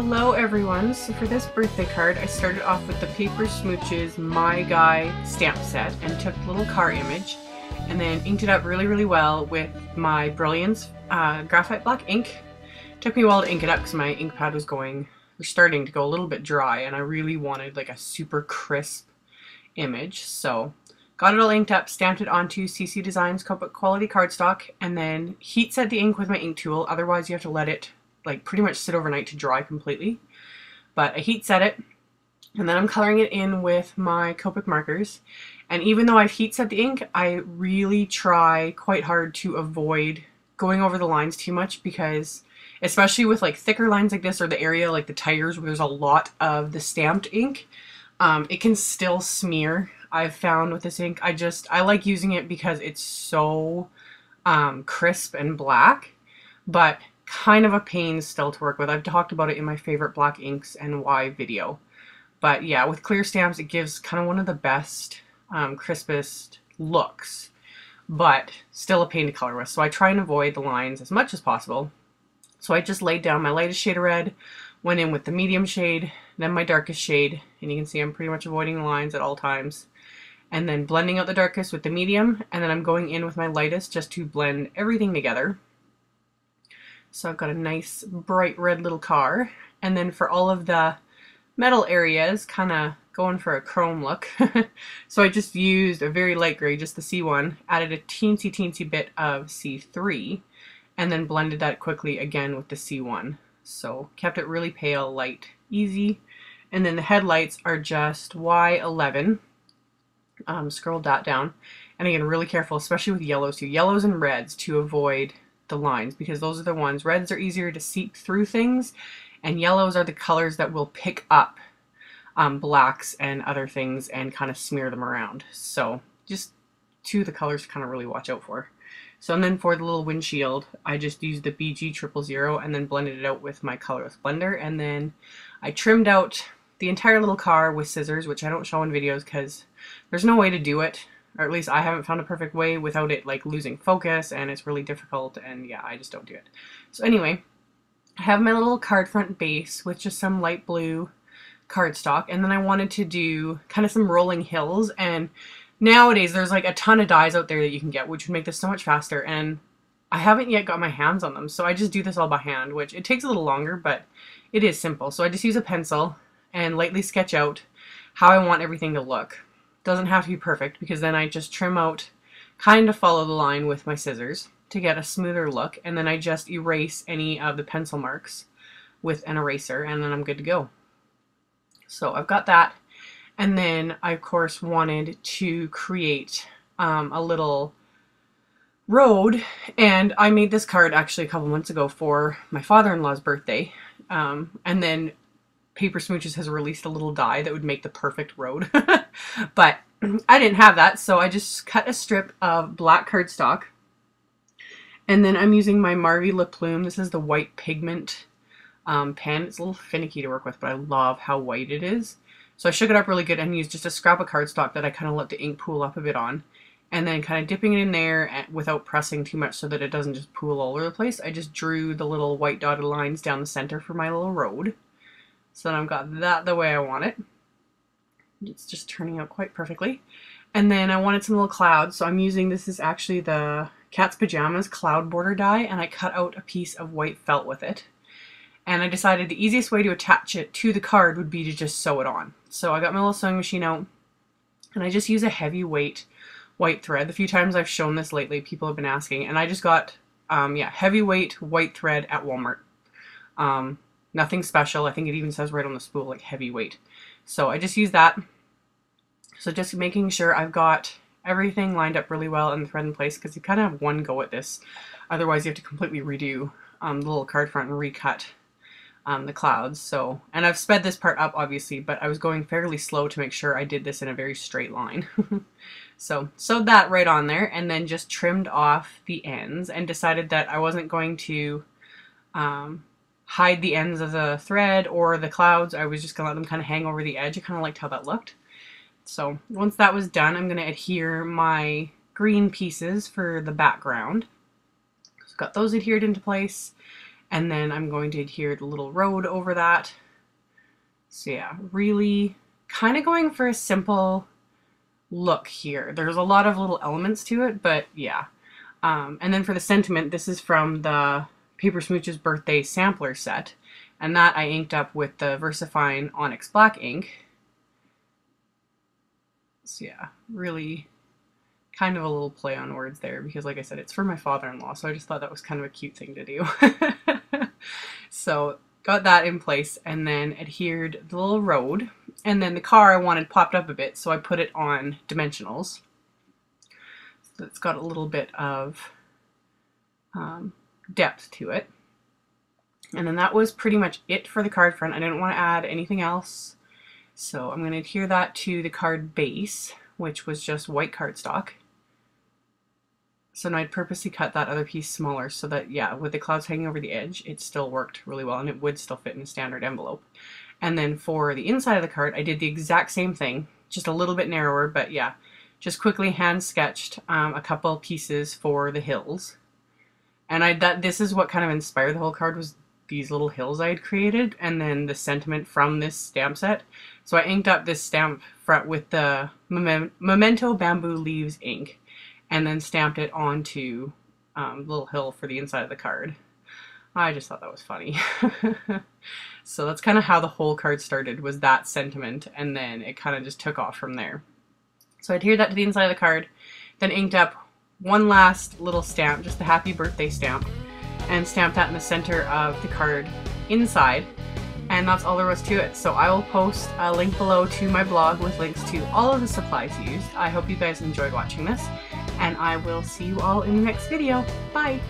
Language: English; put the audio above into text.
Hello everyone, so for this birthday card I started off with the Paper Smooches My Guy stamp set and took the little car image and then inked it up really well with my Brilliance graphite black ink. Took me a while to ink it up because my ink pad was starting to go a little bit dry and I really wanted like a super crisp image. So got it all inked up, stamped it onto CC Designs Copic quality cardstock, and then heat set the ink with my ink tool. Otherwise you have to let it like pretty much sit overnight to dry completely. But I heat set it, and then I'm coloring it in with my Copic markers. And even though I've heat set the ink, I really try quite hard to avoid going over the lines too much, because especially with like thicker lines like this, or the area like the tires where there's a lot of the stamped ink, it can still smear. I've found with this ink, I like using it because it's so crisp and black, but kind of a pain still to work with. I've talked about it in my favorite black inks and why video. But yeah, with clear stamps it gives kind of one of the best, crispest looks, but still a pain to color with. So I try and avoid the lines as much as possible. So I just laid down my lightest shade of red, went in with the medium shade, then my darkest shade, and you can see I'm pretty much avoiding the lines at all times. And then blending out the darkest with the medium, and then I'm going in with my lightest just to blend everything together. So I've got a nice bright red little car, and then for all of the metal areas, kind of going for a chrome look. So I just used a very light gray, just the C1, added a teensy bit of C3, and then blended that quickly again with the C1. So kept it really pale, light, easy. And then the headlights are just Y11. Scrolled that down. And again, really careful, especially with yellows too. Yellows and reds to avoid the lines, because those are the ones. Reds are easier to seep through things, and yellows are the colors that will pick up blacks and other things and kind of smear them around. So just two of the colors to kind of really watch out for. So, and then for the little windshield, I just used the BG000 and then blended it out with my colorless blender, and then I trimmed out the entire little car with scissors, which I don't show in videos because there's no way to do it. Or at least I haven't found a perfect way without it like losing focus, and it's really difficult, and yeah, I just don't do it. So anyway, I have my little card front base with just some light blue cardstock, and then I wanted to do kind of some rolling hills, and nowadays there's like a ton of dies out there that you can get which would make this so much faster, and I haven't yet got my hands on them, so I just do this all by hand, which it takes a little longer, but it is simple. So I just use a pencil and lightly sketch out how I want everything to look. Doesn't have to be perfect, because then I just trim out, kind of follow the line with my scissors to get a smoother look, and then I just erase any of the pencil marks with an eraser, and then I'm good to go. So I've got that, and then I of course wanted to create a little road, and I made this card actually a couple months ago for my father-in-law's birthday, and then Paper Smooches has released a little die that would make the perfect road. But I didn't have that, so I just cut a strip of black cardstock, and then I'm using my Marvy Lip Plume. This is the white pigment pen. It's a little finicky to work with, but I love how white it is. So I shook it up really good and used just a scrap of cardstock that I kind of let the ink pool up a bit on, and then kind of dipping it in there without pressing too much so that it doesn't just pool all over the place. I just drew the little white dotted lines down the center for my little road. So then I've got that the way I want it. It's just turning out quite perfectly. And then I wanted some little clouds, so I'm using, this is actually the Cat's Pajamas cloud border die, and I cut out a piece of white felt with it. And I decided the easiest way to attach it to the card would be to just sew it on. So I got my little sewing machine out, and I just use a heavyweight white thread. The few times I've shown this lately, people have been asking, and I just got, yeah, heavyweight white thread at Walmart. Nothing special. I think it even says right on the spool, like heavyweight. So I just use that. So just making sure I've got everything lined up really well and the thread in place, because you kind of have one go at this. Otherwise you have to completely redo the little card front and recut the clouds. So, and I've sped this part up obviously, but I was going fairly slow to make sure I did this in a very straight line. So sewed that right on there, and then just trimmed off the ends, and decided that I wasn't going to hide the ends of the thread or the clouds. I was just gonna let them kind of hang over the edge. I kind of liked how that looked. So once that was done, I'm gonna adhere my green pieces for the background. So got those adhered into place, And then I'm going to adhere the little road over that. So yeah, really kind of going for a simple look here. There's a lot of little elements to it, but yeah. And then for the sentiment, this is from the Paper Smooches birthday sampler set. And that I inked up with the VersaFine Onyx Black ink. So yeah, really kind of a little play on words there because like I said, it's for my father-in-law, so I just thought that was kind of a cute thing to do. So got that in place and then adhered the little road, and then the car I wanted popped up a bit, so I put it on dimensionals. So it's got a little bit of depth to it. And then that was pretty much it for the card front. I didn't want to add anything else. So I'm going to adhere that to the card base, which was just white cardstock. So now I'd purposely cut that other piece smaller so that, yeah, with the clouds hanging over the edge, it still worked really well and it would still fit in a standard envelope. And then for the inside of the card, I did the exact same thing, just a little bit narrower, but yeah, just quickly hand sketched a couple pieces for the hills. And this is what kind of inspired the whole card, was these little hills I had created, and then the sentiment from this stamp set. So I inked up this stamp front with the Memento Bamboo Leaves ink, and then stamped it onto little hill for the inside of the card. I just thought that was funny. So that's kind of how the whole card started, was that sentiment, and then it kind of just took off from there. So I adhered that to the inside of the card, then inked up one last little stamp, just the happy birthday stamp, and stamped that in the center of the card inside, and that's all there was to it. So I will post a link below to my blog with links to all of the supplies used. I hope you guys enjoyed watching this, and I will see you all in the next video. Bye!